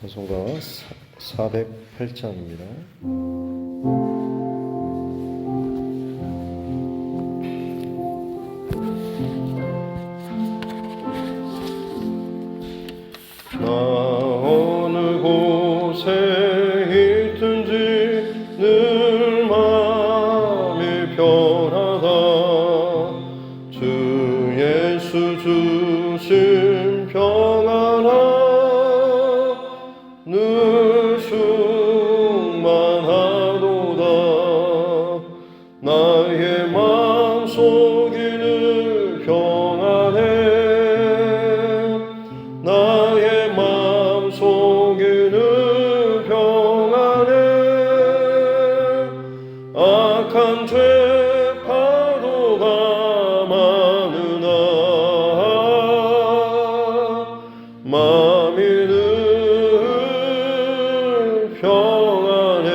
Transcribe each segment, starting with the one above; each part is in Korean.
찬송가 408장입니다. 나 어느 곳에 있든지 늘 마음이 편하다. 주 예수 주신 평안함 늘 충만하도다. 나의 마음속이 늘 평안해. 나의 마음속이 늘 평안해. 악한 죄 파도가 많으나 마음이 늘 평안해.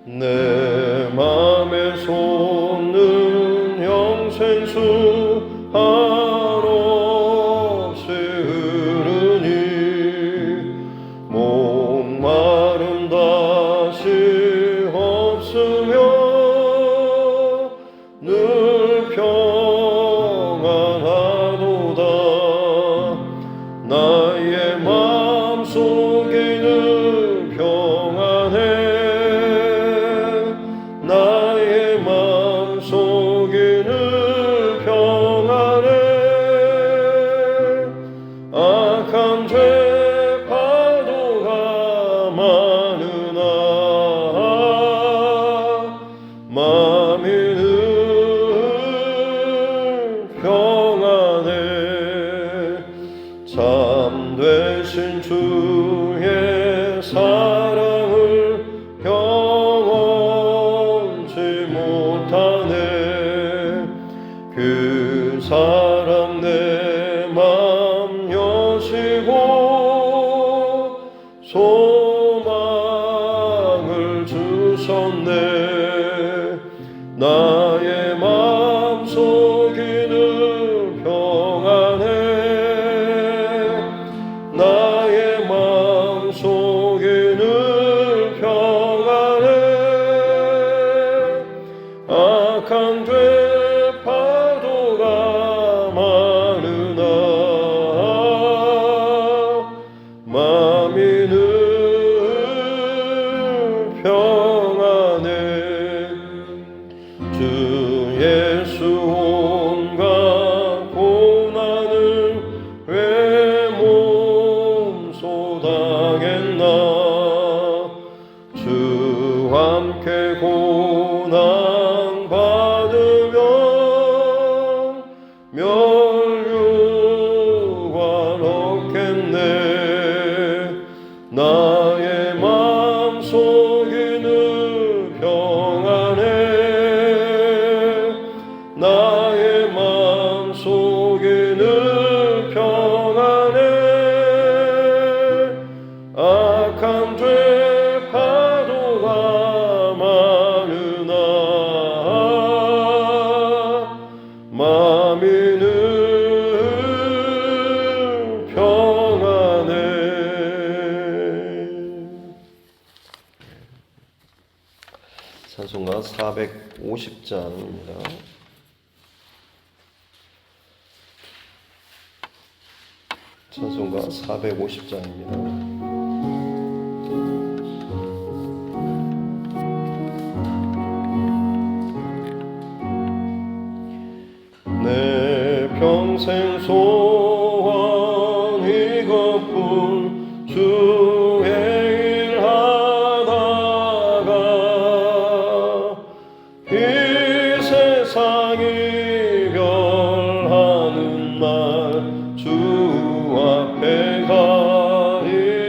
내 맘에 솟는 영생수 한없이 흐르니 목마름 다시 없으며 늘 평안하도다. 나의 마음속이 늘 평안해. 나의 마음속이 늘 평안해. 악한 죄 파도가 많으나 마음이 늘 평안해. 참되신 주의 사랑을 경험치 못하네. 그 사랑 내 맘 여시고 소망을 주셨네. 나의 마음속이 늘 평안해. 나의 마음속이 늘 평안해. 악한 죄 파도가 많으나 마음이 늘 평안해. 주 예수 온갖 고난을 왜 몸소 당했나. 주 함께 고난 받으면 멸류관 얻겠네. 나의 마음속이 늘 평안해. 나의 마음속이 늘 평안해. 악한 죄 파도가 많으나 마음이 늘 평안해. 찬송가 450장입니다. 찬송가 450장입니다. 내 평생 소원 이것뿐. 주의 일 하다가 이 세상 이별하는 날 주 앞에 가리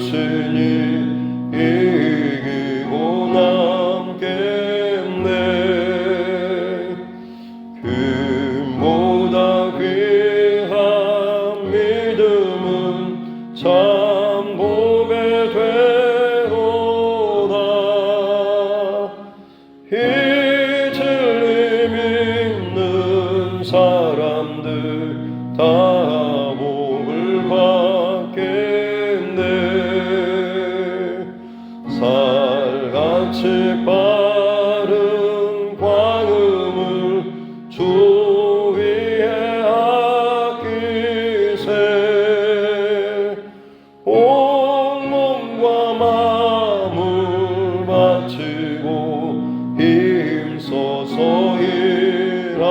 있으니 이기고 남겠네. 금보다 귀한 믿음은 참 보배되도다. 이 틀림 있는 사람들 다 복을 받겠네. 살같이 빠른 광음을 주 위에 아끼세. 온 몸과 마음을 바치고 힘써서 일하세.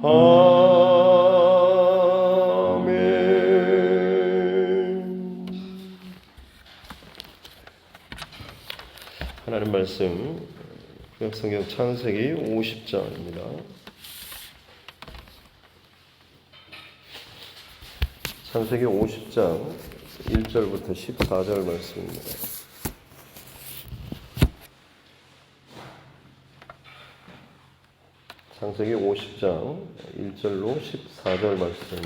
아멘. 하나님 말씀 구약성경 창세기 50장입니다. 창세기 50장 1절부터 14절 말씀입니다. 창세기 50장 1절로 14절 말씀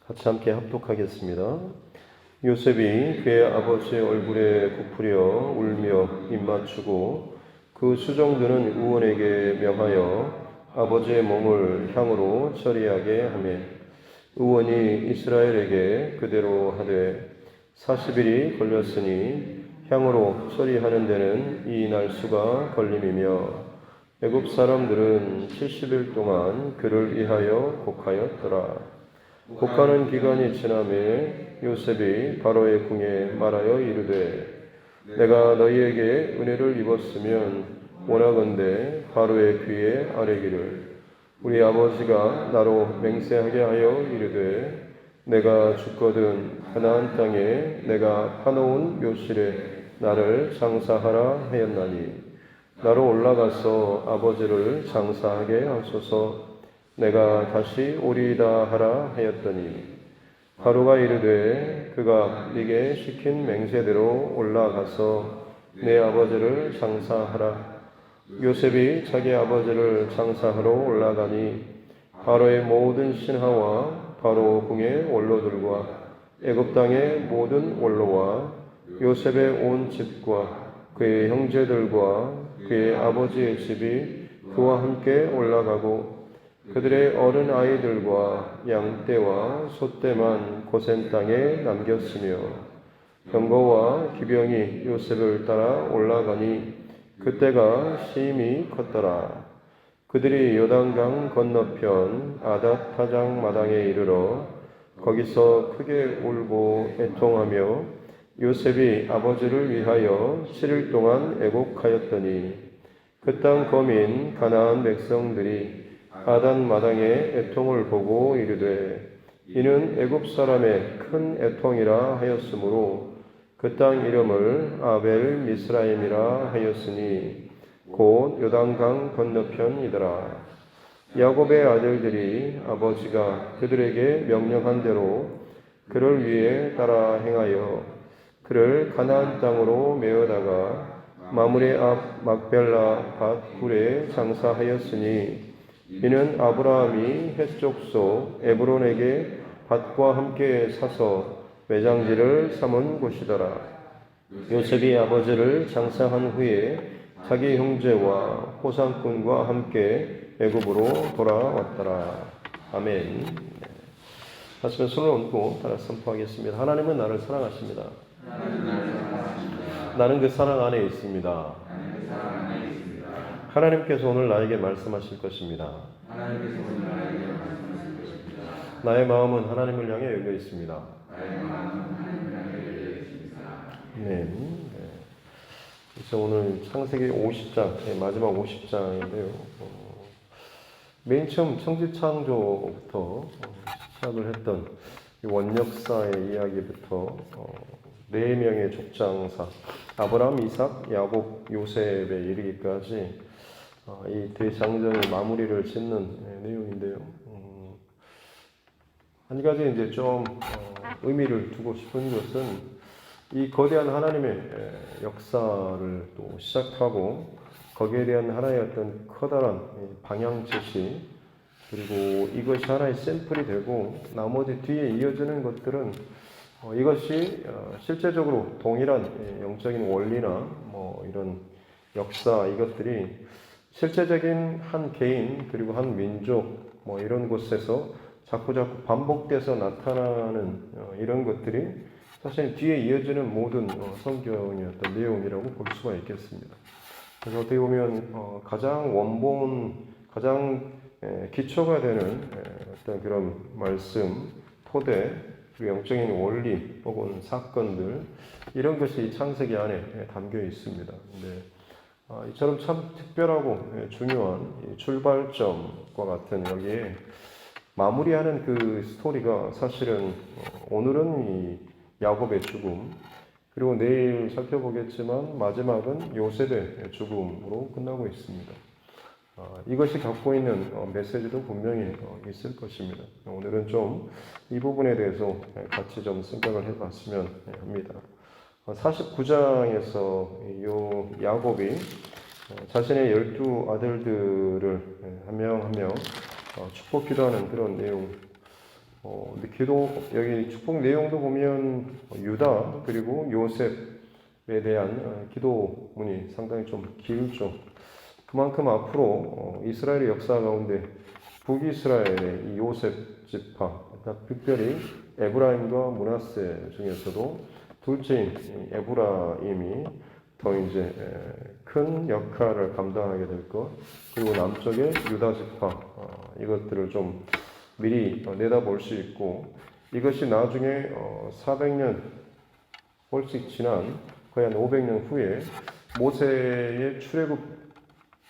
같이 함께 합독하겠습니다. 요셉이 그의 아버지의 얼굴에 굽으려 울며 입맞추고 그 수종들은 의원에게 명하여 아버지의 몸을 향으로 처리하게 하며 의원이 이스라엘에게 그대로 하되 40일이 걸렸으니 향으로 처리하는 데는 이 날수가 걸림이며 애굽 사람들은 70일 동안 그를 위하여 곡하였더라. 곡하는 기간이 지나매 요셉이 바로의 궁에 말하여 이르되 내가 너희에게 은혜를 입었으면 원하건대 바로의 귀에 아뢰기를 우리 아버지가 나로 맹세하게 하여 이르되 내가 죽거든 가나안 땅에 내가 파놓은 묘실에 나를 장사하라 하였나니 나로 올라가서 아버지를 장사하게 하소서. 내가 다시 오리이다 하라 하였더니 바로가 이르되 그가 네게 시킨 맹세대로 올라가서 내 아버지를 장사하라. 요셉이 자기 아버지를 장사하러 올라가니 바로의 모든 신하와 바로 궁의 원로들과 애굽 땅의 모든 원로와 요셉의 온 집과 그의 형제들과 그의 아버지의 집이 그와 함께 올라가고 그들의 어른 아이들과 양떼와 소떼만 고센 땅에 남겼으며 병거와 기병이 요셉을 따라 올라가니 그때가 심히 컸더라. 그들이 요단강 건너편 아닷 타장 마당에 이르러 거기서 크게 울고 애통하며 요셉이 아버지를 위하여 7일 동안 애곡하였더니 그 땅 거민 가나안 백성들이 아닷 마당에 애통을 보고 이르되 이는 애굽 사람의 큰 애통이라 하였으므로 그 땅 이름을 아벨 미스라임이라 하였으니 곧 요단강 건너편이더라. 야곱의 아들들이 아버지가 그들에게 명령한 대로 그를 위해 따라 행하여 그를 가나안 땅으로 메어다가 마므레 앞 막벨라 밭 굴에 장사하였으니 이는 아브라함이 헷족속 에브론에게 밭과 함께 사서 매장지를 삼은 곳이더라. 요셉이 아버지를 장사한 후에 자기 형제와 호상꾼과 함께 애굽으로 돌아왔더라. 아멘. 하시면 손을 얹고 따라 선포하겠습니다. 하나님은 나를 사랑하십니다. 나는 그 사랑 안에 있습니다. 하나님께서 오늘 나에게 말씀하실 것입니다. 나의 마음은 하나님을 향해 열려 있습니다. 네. 그래서 오늘 창세기 50장, 마지막 50장인데요. 맨 처음 천지창조부터 시작을 했던 원역사의 이야기부터 4명의 족장사 아브라함, 이삭, 야곱, 요셉에 이르기까지 이 대장정의 마무리를 짓는 내용인데요. 한 가지 이제 좀 의미를 두고 싶은 것은 이 거대한 하나님의 역사를 또 시작하고 거기에 대한 하나의 어떤 커다란 방향 제시, 그리고 이것이 하나의 샘플이 되고 나머지 뒤에 이어지는 것들은 이것이 실제적으로 동일한 영적인 원리나 뭐 이런 역사, 이것들이 실제적인 한 개인 그리고 한 민족 뭐 이런 곳에서 자꾸 반복돼서 나타나는 이런 것들이 사실 뒤에 이어지는 모든 성경의 어떤 내용이라고 볼 수가 있겠습니다. 그래서 어떻게 보면 가장 원본, 가장 기초가 되는 어떤 그런 말씀, 토대, 그리고 영적인 원리 혹은 사건들, 이런 것이 이 창세기 안에 담겨 있습니다. 근데 이처럼 참 특별하고 중요한 출발점과 같은 여기에 마무리하는 그 스토리가 사실은 오늘은 이 야곱의 죽음, 그리고 내일 살펴보겠지만 마지막은 요셉의 죽음으로 끝나고 있습니다. 이것이 갖고 있는 메시지도 분명히 있을 것입니다. 오늘은 좀 이 부분에 대해서 같이 좀 생각을 해봤으면 합니다. 49장에서 요 야곱이 자신의 12 아들들을 한 명 한 명 축복 기도하는 그런 내용. 근데 여기 축복 내용도 보면 유다 그리고 요셉에 대한 기도문이 상당히 좀 길죠. 그만큼 앞으로 이스라엘의 역사 가운데 북이스라엘의 이 요셉 지파, 특별히 에브라임과 므낫세 중에서도 둘째인 에브라임이 더 이제 큰 역할을 감당하게 될 것, 그리고 남쪽의 유다 지파, 이것들을 좀 미리 내다볼 수 있고, 이것이 나중에 400년 훨씬 지난 거의 한 500년 후에 모세의 출애굽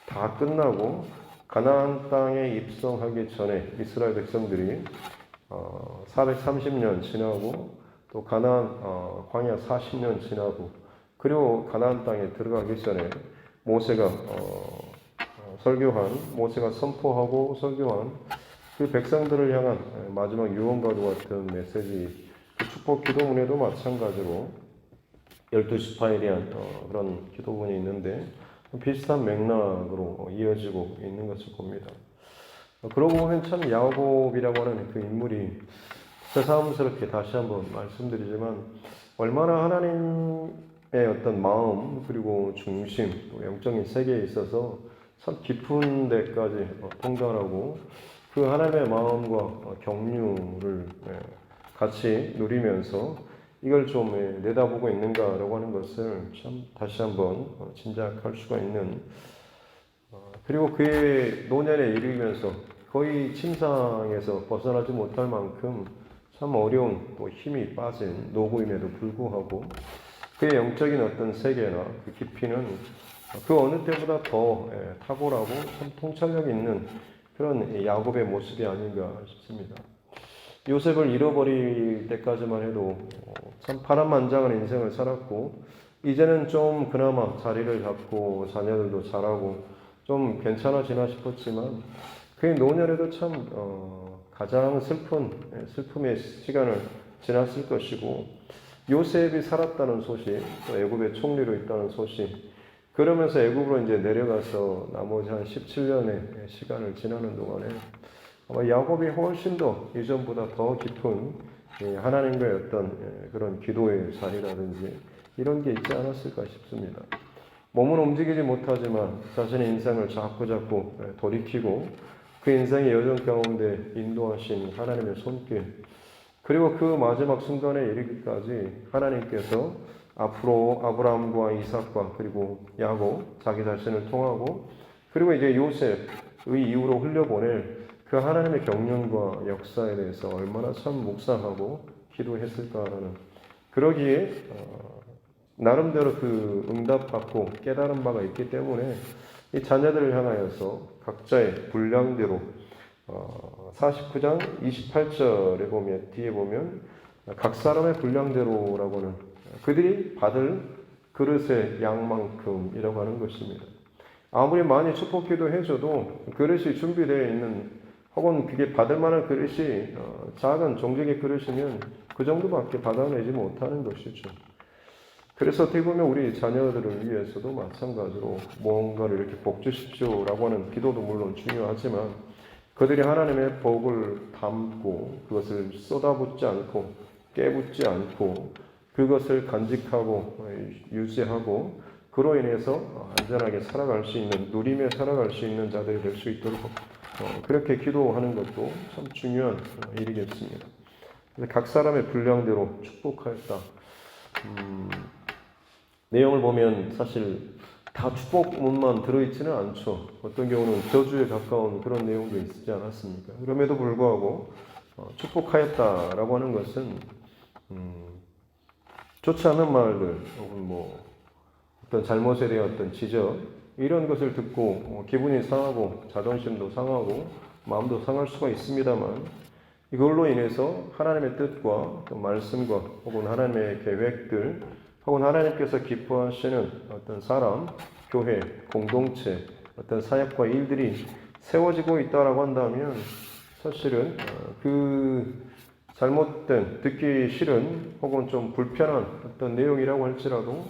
다 끝나고 가나안 땅에 입성하기 전에 이스라엘 백성들이 430년 지나고 또 가나안 광야 40년 지나고 그리고 가나안 땅에 들어가기 전에 모세가 모세가 선포하고 설교한 그 백성들을 향한 마지막 유언과도 같은 메시지, 그 축복 기도문에도 마찬가지로 12지파에 대한 그런 기도문이 있는데 비슷한 맥락으로 이어지고 있는 것을 봅니다. 그러고 보면 참 야곱이라고 하는 그 인물이 새삼스럽게 다시 한번 말씀드리지만 얼마나 하나님의 어떤 마음 그리고 중심, 또 영적인 세계에 있어서 참 깊은 데까지 통달하고 그 하나님의 마음과 경륜을 같이 누리면서 이걸 좀 내다보고 있는가라고 하는 것을 참 다시 한번 짐작할 수가 있는, 그리고 그의 노년에 이르면서 거의 침상에서 벗어나지 못할 만큼 참 어려운 또 힘이 빠진 노부임에도 불구하고 그의 영적인 어떤 세계나 그 깊이는 그 어느 때보다 더 탁월하고 참 통찰력 있는 그런 야곱의 모습이 아닌가 싶습니다. 요셉을 잃어버릴 때까지만 해도 참 파란만장한 인생을 살았고 이제는 좀 그나마 자리를 잡고 자녀들도 자라고 좀 괜찮아지나 싶었지만 그의 노년에도 참 가장 슬픔의 시간을 지났을 것이고 요셉이 살았다는 소식, 또 애굽의 총리로 있다는 소식, 그러면서 애굽으로 이제 내려가서 나머지 한 17년의 시간을 지나는 동안에 아마 야곱이 훨씬 더 이전보다 더 깊은 하나님과의 어떤 그런 기도의 자리라든지 이런 게 있지 않았을까 싶습니다. 몸은 움직이지 못하지만 자신의 인생을 자꾸 돌이키고 그 인생의 여정 가운데 인도하신 하나님의 손길, 그리고 그 마지막 순간에 이르기까지 하나님께서 앞으로 아브라함과 이삭과 그리고 야곱, 자기 자신을 통하고 그리고 이제 요셉의 이후로 흘려보낼 그 하나님의 경륜과 역사에 대해서 얼마나 참 묵상하고 기도했을까라는, 그러기에 나름대로 그 응답받고 깨달은 바가 있기 때문에 이 자녀들을 향하여서 각자의 분량대로 49장 28절에 보면 뒤에 보면 각 사람의 분량대로라고는 그들이 받을 그릇의 양만큼이라고 하는 것입니다. 아무리 많이 축복기도 해줘도 그릇이 준비되어 있는 혹은 그게 받을 만한 그릇이 작은 종족의 그릇이면 그 정도밖에 받아내지 못하는 것이죠. 그래서 어떻게 보면 우리 자녀들을 위해서도 마찬가지로 무언가를 이렇게 복 주십시오라고 하는 기도도 물론 중요하지만 그들이 하나님의 복을 담고 그것을 쏟아붓지 않고 깨붓지 않고 그것을 간직하고 유지하고 그로 인해서 안전하게 살아갈 수 있는, 누리며 살아갈 수 있는 자들이 될 수 있도록 그렇게 기도하는 것도 참 중요한 일이겠습니다. 각 사람의 분량대로 축복하였다. 내용을 보면 사실 다 축복문만 들어있지는 않죠. 어떤 경우는 저주에 가까운 그런 내용도 있지 않았습니까? 그럼에도 불구하고 축복하였다라고 하는 것은 좋지 않은 말들 혹은 뭐 어떤 잘못에 대한 어떤 지적 이런 것을 듣고 기분이 상하고 자존심도 상하고 마음도 상할 수가 있습니다만 이걸로 인해서 하나님의 뜻과 말씀과 혹은 하나님의 계획들 혹은 하나님께서 기뻐하시는 어떤 사람, 교회, 공동체, 어떤 사역과 일들이 세워지고 있다라고 한다면 사실은 그 잘못된, 듣기 싫은 혹은 좀 불편한 어떤 내용이라고 할지라도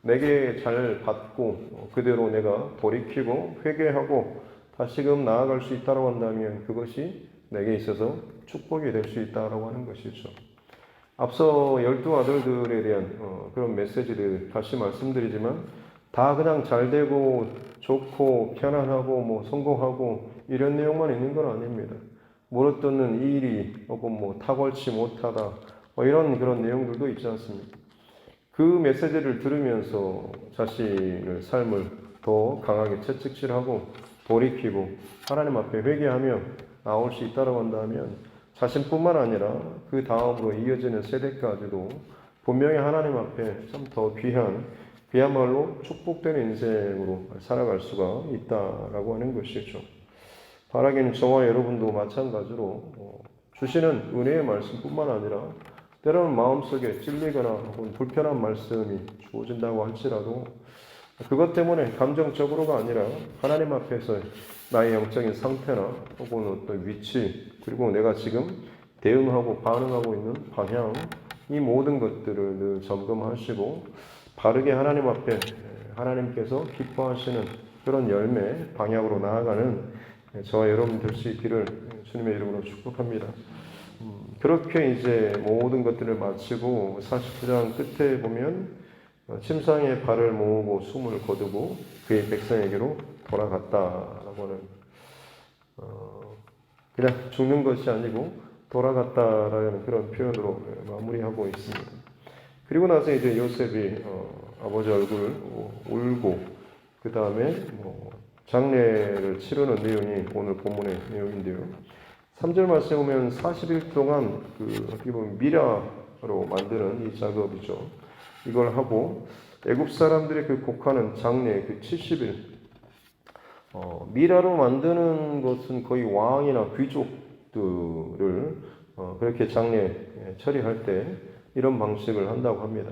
내게 잘 받고 그대로 내가 돌이키고 회개하고 다시금 나아갈 수 있다고 한다면 그것이 내게 있어서 축복이 될 수 있다고 하는 것이죠. 앞서 12아들들에 대한 그런 메시지를 다시 말씀드리지만 다 그냥 잘 되고 좋고 편안하고 뭐 성공하고 이런 내용만 있는 건 아닙니다. 물어뜯는 일이 혹은 뭐 탁월치 못하다 이런 그런 내용들도 있지 않습니까? 그 메시지를 들으면서 자신의 삶을 더 강하게 채찍질하고 돌이키고 하나님 앞에 회개하며 나올 수 있다고 한다면 자신뿐만 아니라 그 다음으로 이어지는 세대까지도 분명히 하나님 앞에 참 더 귀한 그야말로 축복된 인생으로 살아갈 수가 있다라고 하는 것이죠. 바라기는 저와 여러분도 마찬가지로 주시는 은혜의 말씀뿐만 아니라 때로는 마음속에 찔리거나 혹은 불편한 말씀이 주어진다고 할지라도 그것 때문에 감정적으로가 아니라 하나님 앞에서 나의 영적인 상태나 혹은 어떤 위치 그리고 내가 지금 대응하고 반응하고 있는 방향 이 모든 것들을 늘 점검하시고 바르게 하나님 앞에 하나님께서 기뻐하시는 그런 열매 방향으로 나아가는 저와 여러분 될 수 있기를 주님의 이름으로 축복합니다. 그렇게 이제 모든 것들을 마치고 49장 끝에 보면 침상에 발을 모으고 숨을 거두고 그의 백성에게로 돌아갔다라고 하는 그냥 죽는 것이 아니고 돌아갔다라는 그런 표현으로 마무리하고 있습니다. 그리고 나서 이제 요셉이 아버지 얼굴을 울고 그 다음에 장례를 치르는 내용이 오늘 본문의 내용인데요. 3절 말씀에 보면 40일 동안 어떻게 보면 미라로 만드는 이 작업이죠. 이걸 하고 애굽 사람들의 그 곡하는 장례 70일 미라로 만드는 것은 거의 왕이나 귀족들을 그렇게 장례 처리할 때 이런 방식을 한다고 합니다.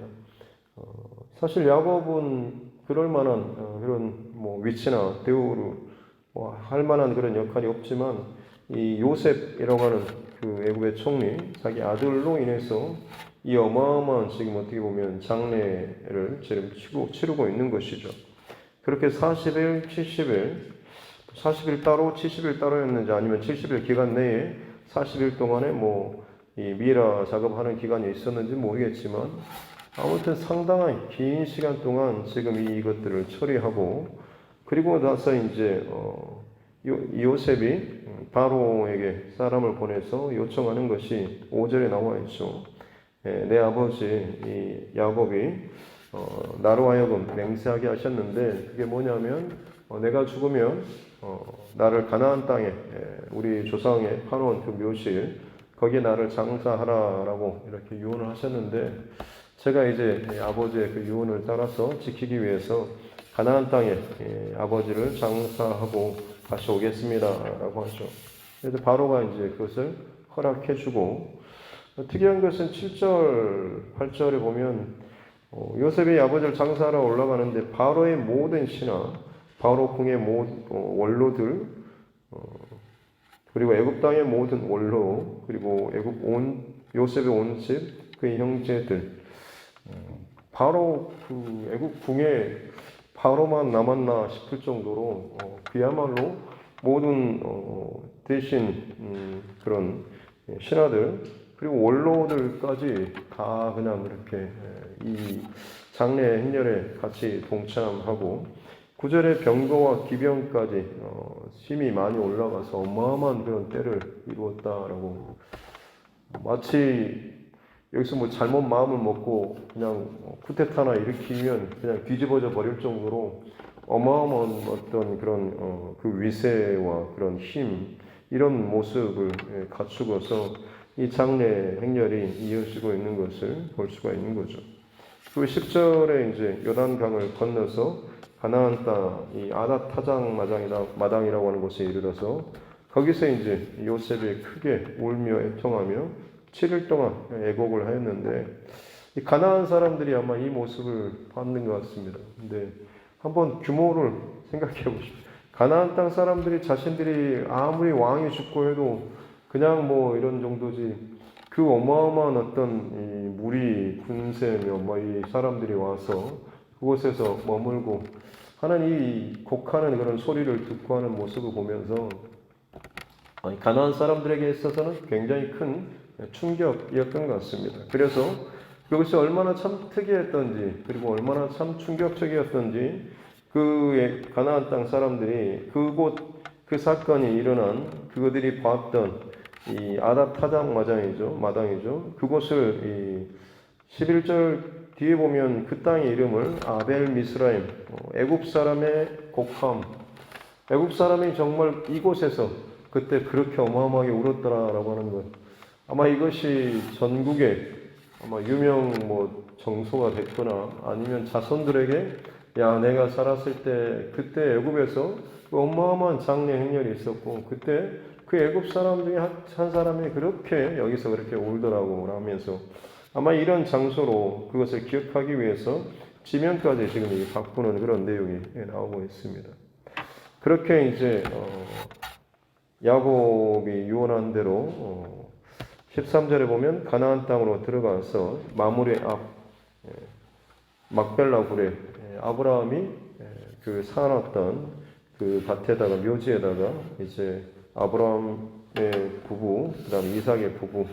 사실 야곱은 그럴 만한 그런 위치나 대우를 할 만한 그런 역할이 없지만 이 요셉이라고 하는 그 애굽의 총리 자기 아들로 인해서 이 어마어마한 지금 어떻게 보면 장례를 지금 치르고 있는 것이죠. 그렇게 40일, 70일, 40일 따로 70일 따로였는지 아니면 70일 기간 내에 40일 동안에 이 미라 작업하는 기간이 있었는지 모르겠지만 아무튼 상당한 긴 시간 동안 지금 이것들을 처리하고 그리고 나서 이제 요셉이 바로에게 사람을 보내서 요청하는 것이 5절에 나와 있죠. 내 아버지 이 야곱이 나로 하여금 맹세하게 하셨는데 그게 뭐냐면 내가 죽으면 나를 가나안 땅에 우리 조상의 파놓은 그 묘실 거기에 나를 장사하라라고 이렇게 유언을 하셨는데 제가 이제 아버지의 그 유언을 따라서 지키기 위해서 가나안 땅에 아버지를 장사하고 다시 오겠습니다라고 하죠. 그래서 바로가 이제 그것을 허락해주고 특이한 것은 7절, 8절에 보면 요셉이 아버지를 장사하러 올라가는데 바로의 모든 신하, 바로 궁의 원로들 그리고 애굽 땅의 모든 원로, 그리고 애굽 온 요셉의 온 집, 그의 형제들, 바로 그 애굽 궁에 바로만 남았나 싶을 정도로 그야말로 모든 대신 그런 신하들 그리고 원로들까지 다 그냥 이렇게 이 장례 행렬에 같이 동참하고 구절의 병거와 기병까지 힘이 많이 올라가서 어마어마한 그런 때를 이루었다라고 마치 여기서 뭐 잘못 마음을 먹고 그냥 쿠데타나 일으키면 그냥 뒤집어져 버릴 정도로 어마어마한 어떤 그런 그 위세와 그런 힘 이런 모습을 갖추고서 이 장례 행렬이 이어지고 있는 것을 볼 수가 있는 거죠. 그 10절에 이제 요단강을 건너서 가나안 땅 이 아닷 타장 마당이라고 하는 곳에 이르러서 거기서 이제 요셉이 크게 울며 애통하며 7일 동안 애곡을 하였는데 이 가나안 사람들이 아마 이 모습을 봤는 것 같습니다. 근데 한번 규모를 생각해 보십시오. 가나안 땅 사람들이 자신들이 아무리 왕이 죽고 해도 그냥 뭐 이런 정도지 그 어마어마한 어떤 이 무리 군세며 뭐 이 사람들이 와서 그곳에서 머물고 하는 이 곡하는 그런 소리를 듣고 하는 모습을 보면서 가나안 사람들에게 있어서는 굉장히 큰 충격이었던 것 같습니다. 그래서 그것이 얼마나 참 특이했던지 그리고 얼마나 참 충격적이었던지 그 가나안 땅 사람들이 그곳 그 사건이 일어난 그들이 봤던 이 아닷 타작 마당이죠. 그곳을 이 11절 뒤에 보면 그 땅의 이름을 아벨 미스라임 애굽 사람의 곡함 애굽 사람이 정말 이곳에서 그때 그렇게 어마어마하게 울었더라라고 하는 것 아마 이것이 전국에 아마 유명 뭐 정소가 됐거나 아니면 자손들에게 야 내가 살았을 때 그때 애굽에서 그 어마어마한 장례 행렬이 있었고 그때 그 애굽 사람 중에 한 사람이 그렇게 여기서 그렇게 울더라고 하면서 아마 이런 장소로 그것을 기억하기 위해서 지명까지 지금 바꾸는 그런 내용이 나오고 있습니다. 그렇게 이제 야곱이 유언한 대로 13절에 보면 가나안 땅으로 들어가서 마므레 앞 막벨라 굴에 아브라함이 그 사놨던 그 밭에다가 묘지에다가 이제 아브라함의 부부, 그다음 이삭의 부부,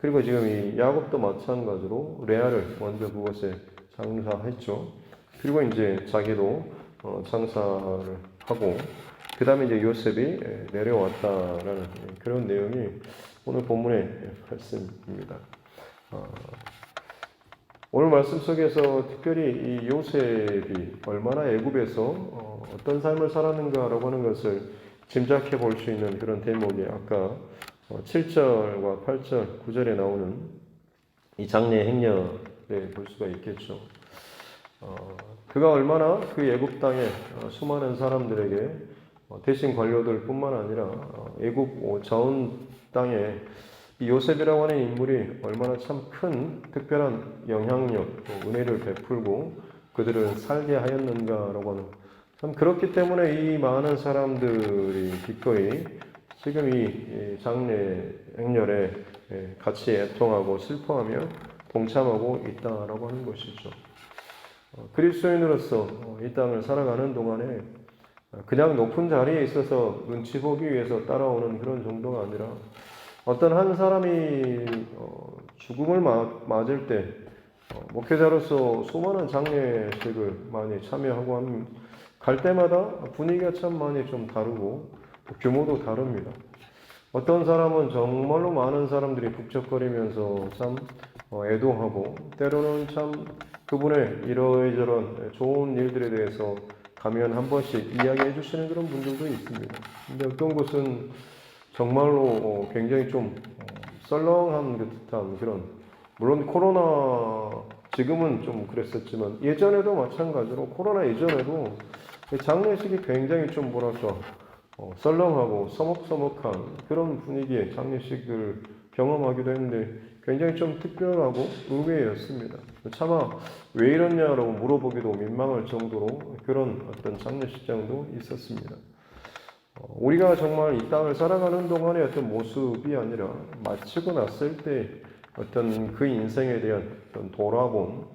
그리고 지금 이 야곱도 마찬가지로 레아를 먼저 그곳에 장사했죠. 그리고 이제 자기도 장사를 하고, 그다음에 이제 요셉이 내려왔다라는 그런 내용이 오늘 본문의 말씀입니다. 오늘 말씀 속에서 특별히 이 요셉이 얼마나 애굽에서 어떤 삶을 살았는가라고 하는 것을 짐작해 볼 수 있는 그런 대목이 아까 7절과 8절, 9절에 나오는 이 장례 행렬에 볼 수가 있겠죠. 그가 얼마나 그 애굽 땅에 수많은 사람들에게 대신 관료들뿐만 아니라 애굽 자원 땅에 이 요셉이라고 하는 인물이 얼마나 참 큰 특별한 영향력, 은혜를 베풀고 그들을 살게 하였는가라고 하는 참 그렇기 때문에 이 많은 사람들이 기꺼이 지금 이 장례 행렬에 같이 애통하고 슬퍼하며 동참하고 있다라고 하는 것이죠. 그리스도인으로서 이 땅을 살아가는 동안에 그냥 높은 자리에 있어서 눈치 보기 위해서 따라오는 그런 정도가 아니라 어떤 한 사람이 죽음을 맞을 때 목회자로서 수많은 장례식을 많이 참여하고 갈 때마다 분위기가 참 많이 좀 다르고 규모도 다릅니다. 어떤 사람은 정말로 많은 사람들이 북적거리면서 참 애도하고 때로는 참 그분의 이러저런 좋은 일들에 대해서 가면 한 번씩 이야기해 주시는 그런 분들도 있습니다. 근데 어떤 곳은 정말로 굉장히 좀 썰렁한 듯한 그런, 물론 코로나 지금은 좀 그랬었지만 예전에도 마찬가지로 코로나 이전에도 장례식이 굉장히 좀 뭐랄까 썰렁하고 서먹서먹한 그런 분위기의 장례식을 경험하기도 했는데 굉장히 좀 특별하고 의외였습니다. 차마 왜 이러냐라고 물어보기도 민망할 정도로 그런 어떤 장례식장도 있었습니다. 우리가 정말 이 땅을 살아가는 동안의 어떤 모습이 아니라 마치고 났을 때 어떤 그 인생에 대한 어떤 돌아봄,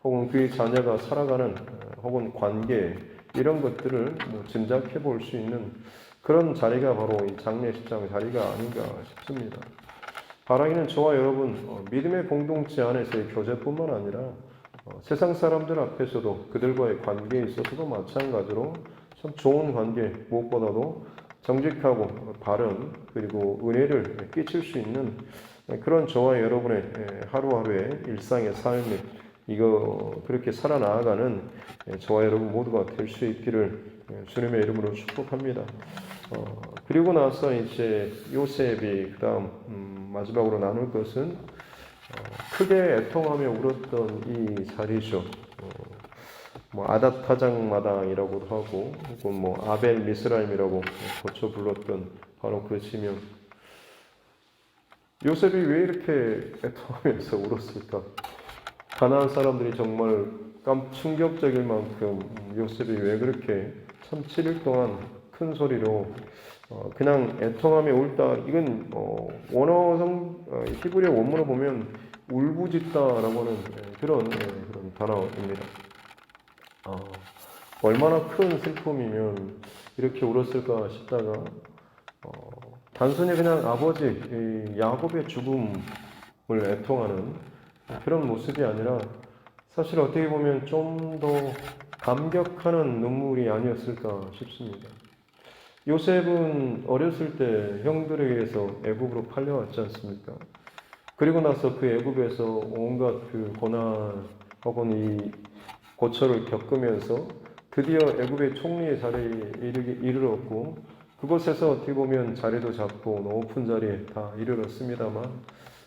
혹은 그 자녀가 살아가는 혹은 관계 이런 것들을 짐작해 볼 수 있는 그런 자리가 바로 이 장례식장 자리가 아닌가 싶습니다. 바라기는 저와 여러분 믿음의 공동체 안에서의 교제뿐만 아니라 세상 사람들 앞에서도 그들과의 관계에 있어서도 마찬가지로 참 좋은 관계, 무엇보다도 정직하고 바른 그리고 은혜를 끼칠 수 있는 그런 저와 여러분의 하루하루의 일상의 삶이 이거 그렇게 살아나가는 저와 여러분 모두가 될 수 있기를 주님의 이름으로 축복합니다. 그리고 나서 이제 요셉이 그다음 마지막으로 나눌 것은 크게 애통하며 울었던 이 자리죠. 아닷타작마당이라고도 하고, 혹은 아벨 미스라임이라고 고쳐 불렀던 바로 그 지명. 요셉이 왜 이렇게 애통하면서 울었을까? 가나안 사람들이 정말 충격적일 만큼 요셉이 왜 그렇게 참 7일 동안 큰 소리로 그냥 애통하며 울다. 이건 원어성 히브리어 원문을 보면 울부짖다라고 하는 그런 단어입니다. 얼마나 큰 슬픔이면 이렇게 울었을까 싶다가 단순히 그냥 아버지 야곱의 죽음을 애통하는 그런 모습이 아니라 사실 어떻게 보면 좀 더 감격하는 눈물이 아니었을까 싶습니다. 요셉은 어렸을 때 형들에 의해서 애굽으로 팔려왔지 않습니까? 그리고 나서 그 애굽에서 온갖 그 고난 혹은 이 고초를 겪으면서 드디어 애굽의 총리의 자리에 이르렀고, 그곳에서 어떻게 보면 자리도 잡고 높은 자리에 다 이르렀습니다만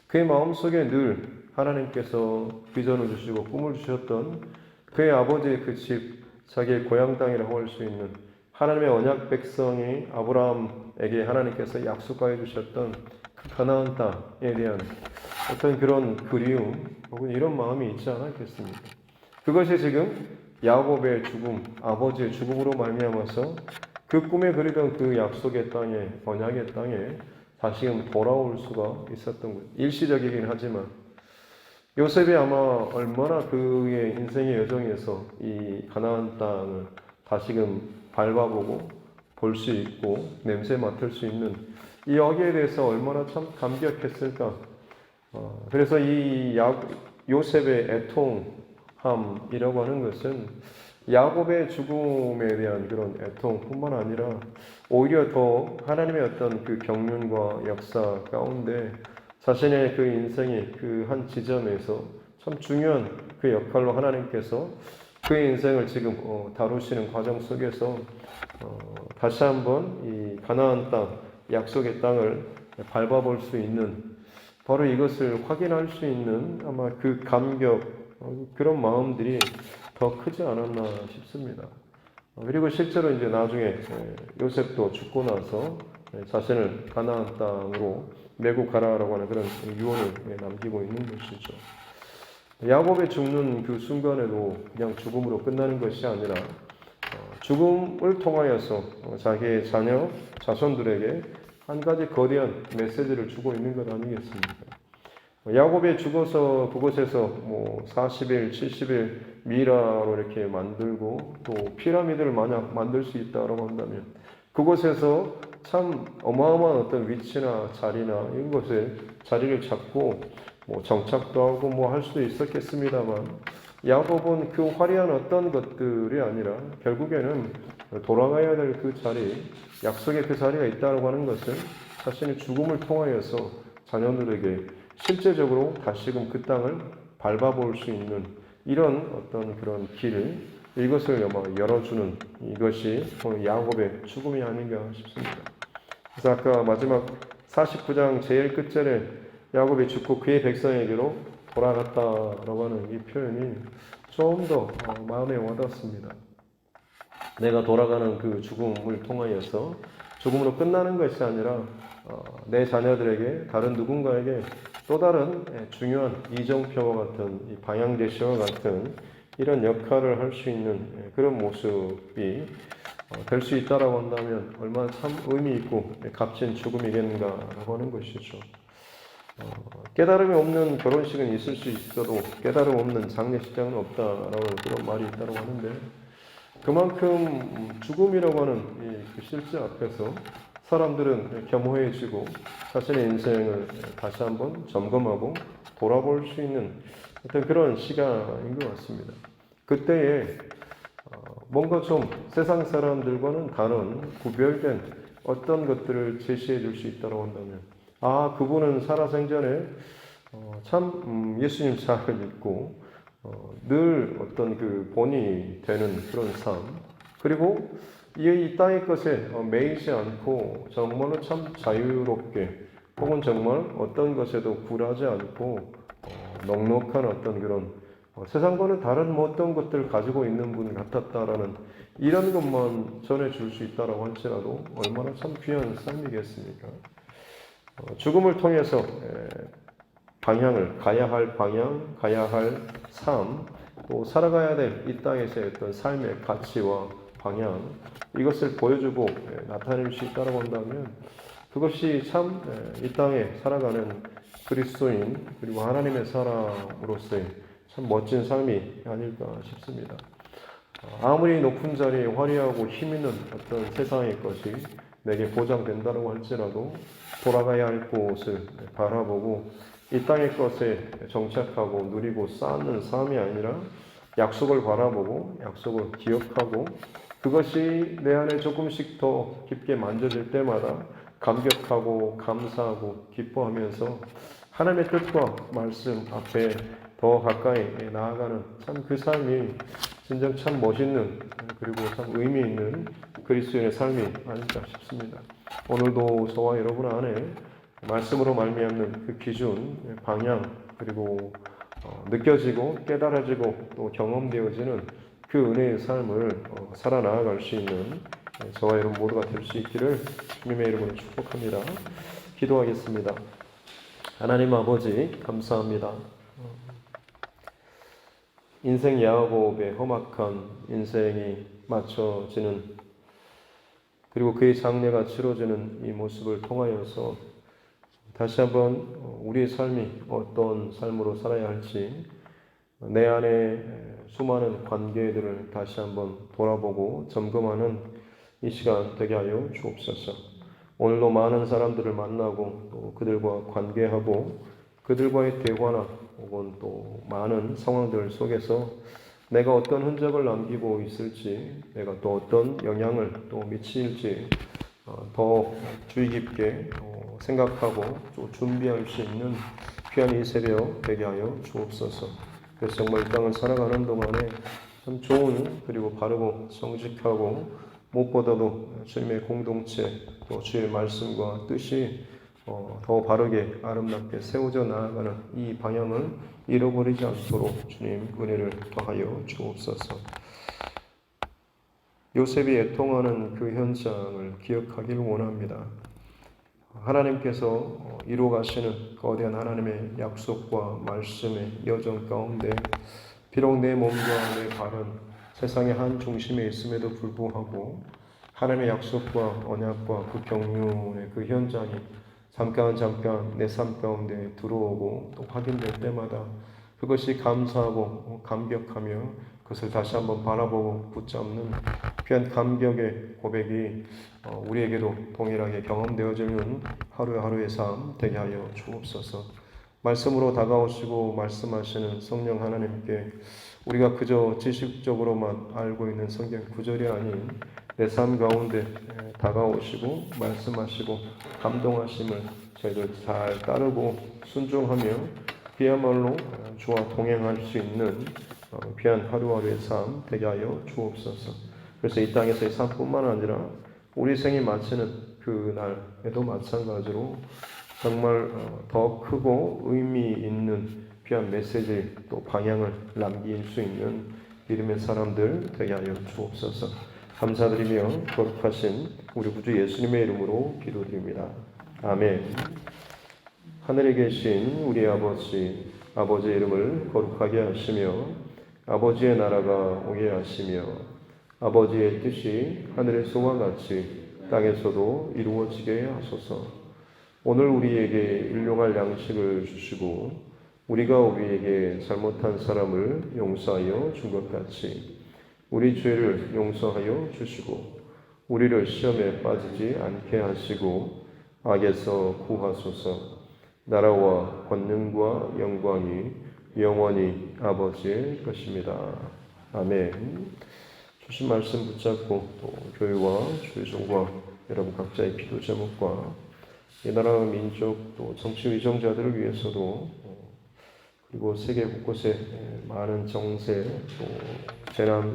그의 마음속에 늘 하나님께서 비전을 주시고 꿈을 주셨던 그의 아버지의 그 집, 자기의 고향 땅이라고 할 수 있는 하나님의 언약 백성이 아브라함에게 하나님께서 약속하여 주셨던 그 가나안 땅에 대한 어떤 그런 그리움 혹은 이런 마음이 있지 않았겠습니까? 그것이 지금 야곱의 죽음, 아버지의 죽음으로 말미암아서 그 꿈에 그리던 그 약속의 땅에, 언약의 땅에 다시금 돌아올 수가 있었던 것. 일시적이긴 하지만 요셉이 아마 얼마나 그의 인생의 여정에서 이 가나안 땅을 다시금 밟아보고 볼 수 있고 냄새 맡을 수 있는 이 여기에 대해서 얼마나 참 감격했을까. 그래서 이 요셉의 애통함이라고 하는 것은 야곱의 죽음에 대한 그런 애통뿐만 아니라 오히려 더 하나님의 어떤 그 경륜과 역사 가운데 자신의 그 인생의 그 한 지점에서 참 중요한 그 역할로 하나님께서 그의 인생을 지금 다루시는 과정 속에서 다시 한번 이 가나안 땅, 약속의 땅을 밟아볼 수 있는 바로 이것을 확인할 수 있는 아마 그 감격, 그런 마음들이 더 크지 않았나 싶습니다. 그리고 실제로 이제 나중에 요셉도 죽고 나서 자신을 가나안 땅으로 메고 가라라고 하는 그런 유언을 남기고 있는 것이죠. 야곱의 죽는 그 순간에도 그냥 죽음으로 끝나는 것이 아니라 죽음을 통하여서 자기의 자녀, 자손들에게 한 가지 거대한 메시지를 주고 있는 것 아니겠습니까? 야곱이 죽어서 그곳에서 40일, 70일 미라로 이렇게 만들고 또 피라미드를 만약 만들 수 있다라고 한다면 그곳에서 참 어마어마한 어떤 위치나 자리나 이런 것에 자리를 잡고 정착도 하고 할 수도 있었겠습니다만 야곱은 그 화려한 어떤 것들이 아니라 결국에는 돌아가야 될 그 자리, 약속의 그 자리가 있다고 하는 것은 자신의 죽음을 통하여서 자녀들에게 실제적으로 다시금 그 땅을 밟아볼 수 있는 이런 어떤 그런 길을 이것을 열어주는 이것이 야곱의 죽음이 아닌가 싶습니다. 그래서 아까 마지막 49장 제일 끝절에 야곱이 죽고 그의 백성에게로 돌아갔다라고 하는 이 표현이 좀 더 마음에 와닿습니다. 내가 돌아가는 그 죽음을 통하여서 죽음으로 끝나는 것이 아니라 내 자녀들에게 다른 누군가에게 또 다른 중요한 이정표와 같은 이 방향제시와 같은 이런 역할을 할 수 있는 그런 모습이 될 수 있다라고 한다면 얼마나 참 의미 있고 값진 죽음이겠는가라고 하는 것이죠. 깨달음이 없는 결혼식은 있을 수 있어도 깨달음 없는 장례식장은 없다라는 그런 말이 있다고 하는데, 그만큼 죽음이라고 하는 그 실제 앞에서 사람들은 겸허해지고 자신의 인생을 다시 한번 점검하고 돌아볼 수 있는 어떤 그런 시간인 것 같습니다. 그때에 뭔가 좀 세상 사람들과는 다른 구별된 어떤 것들을 제시해 줄 수 있다고 한다면, 그분은 살아생전에 참 예수님 잘 믿고 늘 어떤 그 본이 되는 그런 삶, 그리고 이 땅의 것에 매이지 않고 정말로 참 자유롭게, 혹은 정말 어떤 것에도 굴하지 않고 넉넉한 어떤 그런 세상과는 다른 어떤 것들을 가지고 있는 분 같았다라는 이런 것만 전해줄 수 있다라고 할지라도 얼마나 참 귀한 삶이겠습니까? 죽음을 통해서 방향을, 가야 할 방향, 가야 할 삶, 또 살아가야 될 이 땅에서의 어떤 삶의 가치와 방향, 이것을 보여주고 나타낼 수 있다고 한다면 그것이 참 이 땅에 살아가는 그리스도인, 그리고 하나님의 사람으로서의 참 멋진 삶이 아닐까 싶습니다. 아무리 높은 자리에 화려하고 힘 있는 어떤 세상의 것이 내게 보장된다고 할지라도 돌아가야 할 곳을 바라보고 이 땅의 것에 정착하고 누리고 쌓는 삶이 아니라 약속을 바라보고 약속을 기억하고 그것이 내 안에 조금씩 더 깊게 만져질 때마다 감격하고 감사하고 기뻐하면서 하나님의 뜻과 말씀 앞에 더 가까이 나아가는 참 그 삶이 진정 참 멋있는, 그리고 참 의미 있는 그리스도인의 삶이 아닐까 싶습니다. 오늘도 저와 여러분 안에 말씀으로 말미암는 그 기준, 방향, 그리고 느껴지고 깨달아지고 또 경험되어지는 그 은혜의 삶을 살아나갈 수 있는 저와 여러분 모두가 될 수 있기를 주님의 이름으로 축복합니다. 기도하겠습니다. 하나님 아버지 감사합니다. 인생 야곱의 험악한 인생이 맞춰지는, 그리고 그의 장례가 치러지는 이 모습을 통하여서 다시 한번 우리의 삶이 어떤 삶으로 살아야 할지, 내 안에 수많은 관계들을 다시 한번 돌아보고 점검하는 이 시간 되게 하여 주옵소서. 오늘도 많은 사람들을 만나고 또 그들과 관계하고 그들과의 대화나 혹은 또 많은 상황들 속에서 내가 어떤 흔적을 남기고 있을지, 내가 또 어떤 영향을 또 미칠지 더 주의 깊게 생각하고 또 준비할 수 있는 귀한 이 새벽 되게 하여 주옵소서. 그래서 정말 이 땅을 살아가는 동안에 참 좋은, 그리고 바르고 정직하고 무엇보다도 주님의 공동체, 또 주의 말씀과 뜻이 더 바르게 아름답게 세워져 나아가는 이 방향을 잃어버리지 않도록 주님 은혜를 더하여 주옵소서. 요셉이 애통하는 그 현장을 기억하기를 원합니다. 하나님께서 이루어 가시는 거대한 하나님의 약속과 말씀의 여정 가운데 비록 내 몸과 내 발은 세상의 한 중심에 있음에도 불구하고 하나님의 약속과 언약과 그 경륜의 그 현장이 잠깐 내 삶 가운데 들어오고 또 확인될 때마다 그것이 감사하고 감격하며 그것을 다시 한번 바라보고 붙잡는 귀한 감격의 고백이 우리에게도 동일하게 경험되어지는 하루하루의 삶 되게 하여 주옵소서. 말씀으로 다가오시고 말씀하시는 성령 하나님께 우리가 그저 지식적으로만 알고 있는 성경 구절이 아닌 내 삶 가운데 다가오시고 말씀하시고 감동하심을 저희들 잘 따르고 순종하며 그야말로 주와 동행할 수 있는 귀한 하루하루의 삶 되게 하여 주옵소서. 그래서 이 땅에서의 삶뿐만 아니라 우리 생이 마치는 그날에도 마찬가지로 정말 더 크고 의미 있는 귀한 메시지 또 방향을 남길 수 있는 믿음의 사람들 되게 하여 주옵소서. 감사드리며 거룩하신 우리 구주 예수님의 이름으로 기도드립니다. 아멘. 하늘에 계신 우리 아버지, 아버지의 이름을 거룩하게 하시며 아버지의 나라가 오게 하시며 아버지의 뜻이 하늘에서와 같이 땅에서도 이루어지게 하소서. 오늘 우리에게 일용할 양식을 주시고 우리가 우리에게 잘못한 사람을 용서하여 준 것 같이 우리 죄를 용서하여 주시고 우리를 시험에 빠지지 않게 하시고 악에서 구하소서. 나라와 권능과 영광이 영원히 아버지의 것입니다. 아멘. 주신 말씀 붙잡고 또 교회와 주의 종과 여러분 각자의 기도 제목과 이 나라 민족 또 정치 위정자들을 위해서도 그리고 세계 곳곳에 많은 정세 또 재난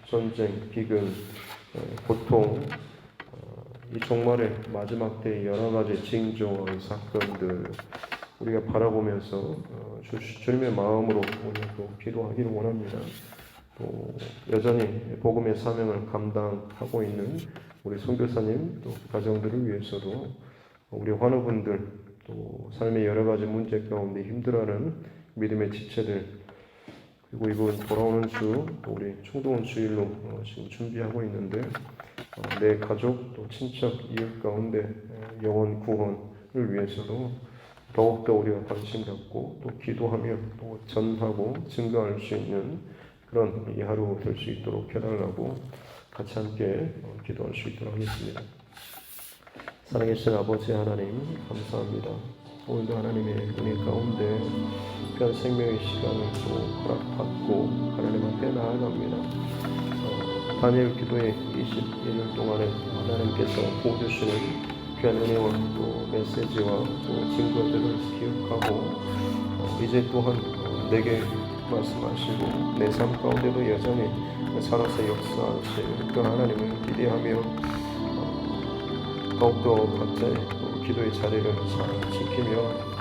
전쟁 비근 고통 이 종말의 마지막 때의 여러 가지 징조와 사건들 우리가 바라보면서 주님의 마음으로 오늘 또 기도하기를 원합니다. 또 여전히 복음의 사명을 감당하고 있는 우리 선교사님 또 가정들을 위해서도 우리 환우분들 또 삶의 여러 가지 문제 가운데 힘들어하는 믿음의 지체들 그리고 이번 돌아오는 주 또 우리 총동원 주일로 지금 준비하고 있는데 내 가족 또 친척 이웃 가운데 영혼 구원을 위해서도 더욱더 우리가 관심 갖고 또 기도하며 또 전하고 증거할 수 있는 그런 이 하루 될 수 있도록 해달라고 같이 함께 기도할 수 있도록 하겠습니다. 사랑하신 아버지 하나님 감사합니다. 오늘도 하나님의 은혜 가운데 귀한 생명의 시간을 또 허락받고 하나님 앞에 나아갑니다. 다니엘 기도의 21일 동안에 하나님께서 보여주시는 귀한 은혜와 또 메시지와 또 증거들을 기억하고 이제 또한 내게 말씀하시고 내 삶 가운데도 여전히 살아서 역사하실 그 하나님을 기대하며 더욱더 각자의 기도의 자리를 잘 지키며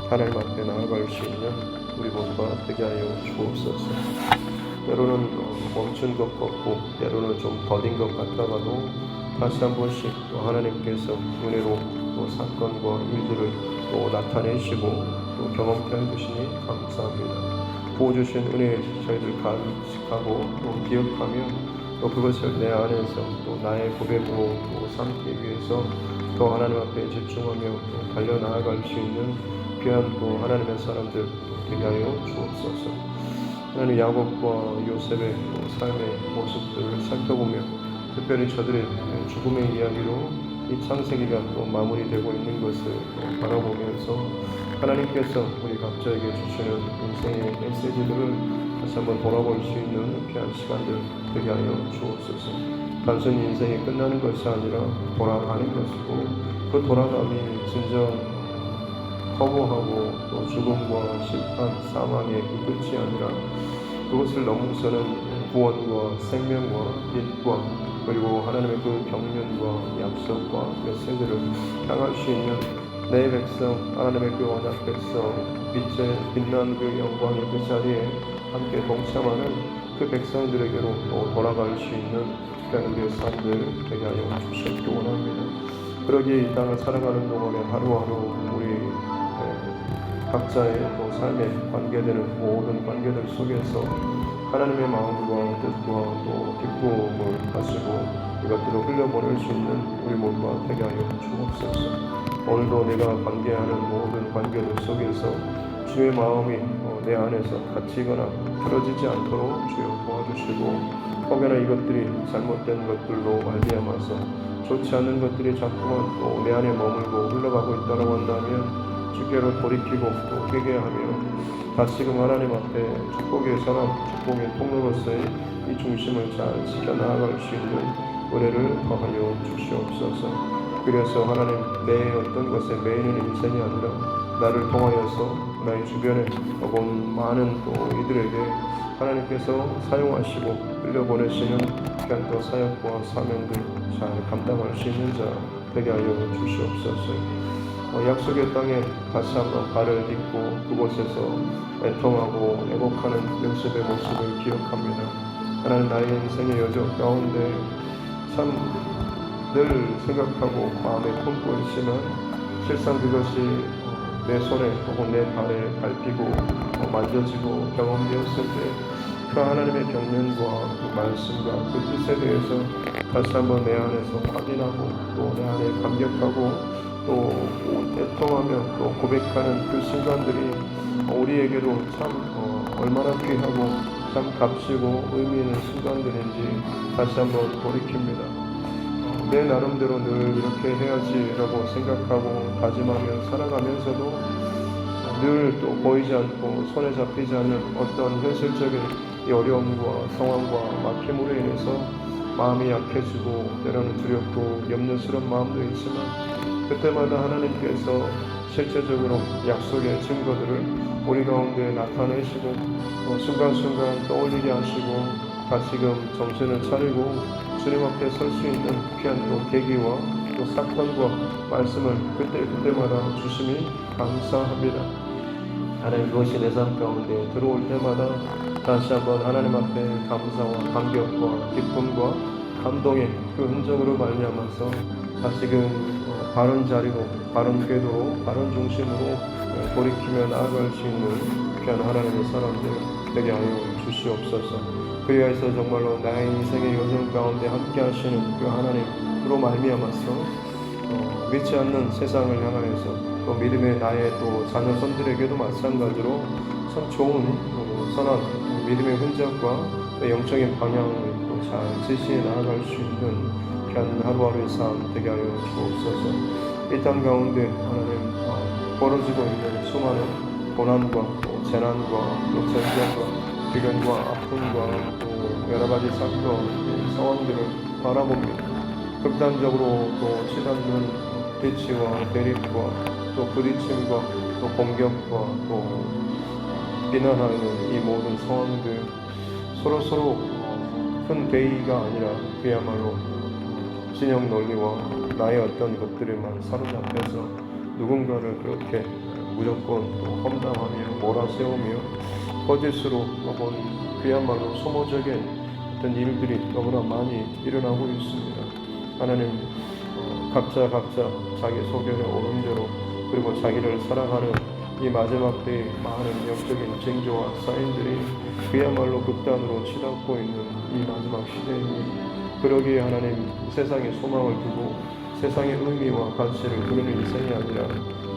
하나님 앞에 나아갈 수 있는 우리 모두가 되게 하여 주옵소서. 때로는 멈춘 것 같고 때로는 좀 더딘 것 같다가도 다시 한 번씩 또 하나님께서 은혜로 또 사건과 일들을 또 나타내시고 또 경험케 해주시니 감사합니다. 부어주신 은혜 저희들 간직하고 또 기억하며 또 그것을 내 안에서 또 나의 고백으로 또 삼기 위해서 더 하나님 앞에 집중하며 또 달려나아갈 수 있는 귀한 또 하나님의 사람들 되게 하여 주옵소서. 하나님 야곱과 요셉의 또 삶의 모습들을 살펴보며 특별히 저들의 죽음의 이야기로 이 창세기가 또 마무리되고 있는 것을 또 바라보면서 하나님께서 우리 각자에게 주시는 인생의 메시지들을 다시 한번 돌아볼 수 있는 귀한 시간들 되게 하여 주옵소서. 단순히 인생이 끝나는 것이 아니라 돌아가는 것이고 그 돌아감이 진정 허무하고 또 죽음과 심판, 사망의 그 끝이 아니라 그것을 넘어서는 구원과 생명과 빛과 그리고 하나님의 그 경륜과 약속과 메시지를 향할 수 있는 내 백성, 하나님의 그 언약 백성, 빛의 빛난 그 영광의 그 자리에 함께 동참하는 그 백성들에게로 또 돌아갈 수 있는 그의 삶들 되게 하여 주시기 원합니다. 그러기에 이 땅을 살아가는 동안에 하루하루 우리 각자의 또 삶에 관계되는 모든 관계들 속에서 하나님의 마음과 뜻과 또 기쁨을 가지고 이것들을 흘려보낼 수 있는 우리 모두가 되게 하여 주옵소서. 오늘도 내가 관계하는 모든 관계들 속에서 주의 마음이 내 안에서 갇히거나 틀어지지 않도록 주여 도와주시고 혹여나 이것들이 잘못된 것들로 말미암아서 좋지 않은 것들이 자꾸만 또 내 안에 머물고 흘러가고 있다고 한다면 주께로 돌이키고 또 회개하며 다시금 하나님 앞에 축복의 사람, 축복의 통로로서의 이 중심을 잘 지켜나갈 수 있는 은혜를 더하여 주시옵소서. 그래서 하나님 내 어떤 것에 매이는 인생이 아니라 나를 통하여서 나의 주변에 혹은 많은 또 이들에게 하나님께서 사용하시고 흘려보내시는 귀한 또 사역과 사명들 잘 감당할 수 있는 자 되게 하여 주시옵소서. 약속의 땅에 다시 한번 발을 딛고 그곳에서 애통하고 애곡하는 요셉의 모습을 기억합니다. 하나님 나의 인생의 여정 가운데 참 늘 생각하고 마음에 품고 있지만 실상 그것이 내 손에 혹은 내 발에 밟히고 만져지고 경험되었을 때 그 하나님의 경륜과 그 말씀과 그 뜻에 대해서 다시 한번 내 안에서 확인하고 또 내 안에 감격하고 또 애통하며 또 고백하는 그 순간들이 우리에게도 참 얼마나 귀하고 참 값지고 의미 있는 순간들인지 다시 한번 돌이킵니다. 내 나름대로 늘 이렇게 해야지라고 생각하고 다짐하며 살아가면서도 늘 또 보이지 않고 손에 잡히지 않는 어떤 현실적인 이 어려움과 상황과 막힘으로 인해서 마음이 약해지고 때로는 두렵고 염려스러운 마음도 있지만 그때마다 하나님께서 실제적으로 약속의 증거들을 우리 가운데 나타내시고 순간순간 떠올리게 하시고 다시금 정신을 차리고 주님 앞에 설 수 있는 귀한 또 계기와 또 사건과 말씀을 그때마다 주심이 감사합니다. 하나님, 그것이 내 삶 가운데 들어올 때마다 다시 한번 하나님 앞에 감사와 감격과 기쁨과 감동의 그 흔적으로 말미암아서 다시금 바른 자리로, 바른 궤도로, 바른 중심으로 돌이키며 나아갈 수 있는 귀한 하나님의 사람들 되게 하여 주시옵소서. 그리하여서 정말로 나의 인생의 여정 가운데 함께 하시는 그 하나님으로 말미암아서 믿지 않는 세상을 향하여서 또 믿음의 나의 또 자녀손들에게도 마찬가지로 참 좋은 선한 믿음의 흔적과 영적인 방향을 또 잘 지시해 나아갈 수 있는 귀한 하루하루의 삶 되게 하여 주옵소서. 이 땅 가운데 하나님 벌어지고 있는 수많은 고난과 또 재난과 또 전쟁과 비련과 아픔과 또 여러 가지 사건 상황들을 바라봅니다. 극단적으로 또 치닫는 대치와 대립과 또 부딪힘과 또 공격과 또 비난하는 이 모든 상황들 서로 큰 대의가 아니라 그야말로 진영 논리와 나의 어떤 것들에만 사로잡혀서 누군가를 그렇게 무조건 또 험담하며 몰아세우며 거짓으로 혹은 그야말로 소모적인 어떤 일들이 너무나 많이 일어나고 있습니다. 하나님, 각자 자기 소견에 오른 대로 그리고 자기를 살아가는 이 마지막 때의 많은 영적인 징조와 사인들이 그야말로 극단으로 치닫고 있는 이 마지막 시대입니다. 그러기에 하나님, 세상에 소망을 두고 세상의 의미와 가치를 두는 인생이 아니라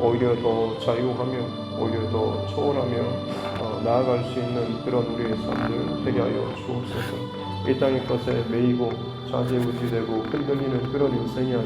오히려 더 자유하며 오히려 더 초월하며 나아갈 수 있는 그런 우리의 삶들 되게 하여 주옵소서. 이 땅의 것에 매이고 좌지우지되고 흔들리는 그런 인생이 아니라